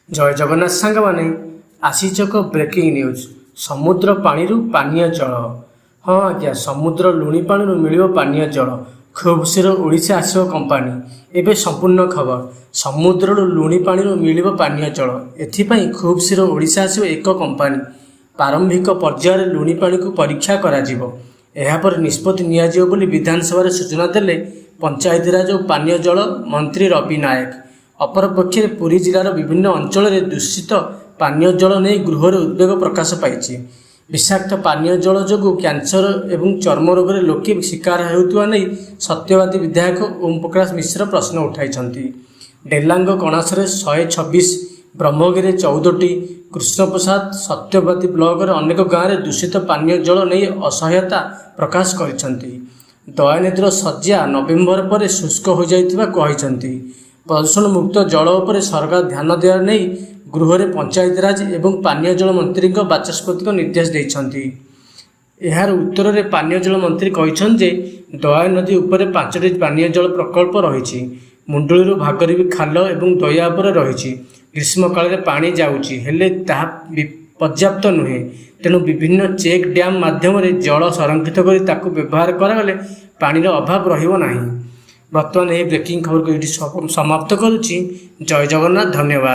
जय जगन्नाथ सांग माने आसीच एक ब्रेकिंग न्यूज। समुद्र पानी पानीय जल। हाँ आज्ञा, समुद्र लुणी पानी मिल पानीय जल। खूब शीघ्र ओडिशा आसो कंपानी। एवं संपूर्ण खबर, समुद्र लुणी पानी मिल पानीय जल। एथिपाई खूब शीघ्र ओडिशा आसो एक कंपानी। प्रारंभिक पर्यायर लुणी पानी को परीक्षा कराजिबो। एहापर निष्पत्ति नियाजिबो बोली विधानसभा सूचना देले पंचायतीराज और पानीय जल मंत्री रवि नायक। अपरपक्षे पुरी जिलार विभिन्न अंचल में दूषित पानीय जल नहीं गृह उद्वेग प्रकाश पाई। विषाक्त पानीय जल जो कैंसर एवं चर्म रोग लोके शिकार होता नहीं सत्यवादी विधायक ओम प्रकाश मिश्र प्रश्न उठाई। डेलांग कणास 126, ब्रह्मगिरी 14टी, कृष्णप्रसाद सत्यवादी ब्लॉक अनेक गाँव में दूषित पानीय जल नहीं असहायता प्रकाश कर दयानिधिर शଯ୍ୟା नवेम्बर पर शुष्क हो जाइथिबा कहिसंती। प्रदूषण मुक्त जल उपर सरकार ध्यान देवा नहीं गृह में पंचायतीराज एवं पानीय जल मंत्री बाचस्पति निर्देश देइछंती। यार उत्तर में पानीय जल मंत्री कहते दया नदी उपर 5टी पानीय जल प्रकल्प रही। मुंडुली भागरी खाल एवं दया उपर रही। ग्रीष्म काल में पानी जाऊँगी हेले ताहा पर्याप्त नुहे। तेणु विभिन्न चेक डैम माध्यम जल संरक्षित कर ताकू व्यवहार करागले पानीर अभाव रहिबो नाही। वर्तमान यह ब्रेकिंग खबर को ये समाप्त करुच्ची। जय जगन्नाथ, धन्यवाद।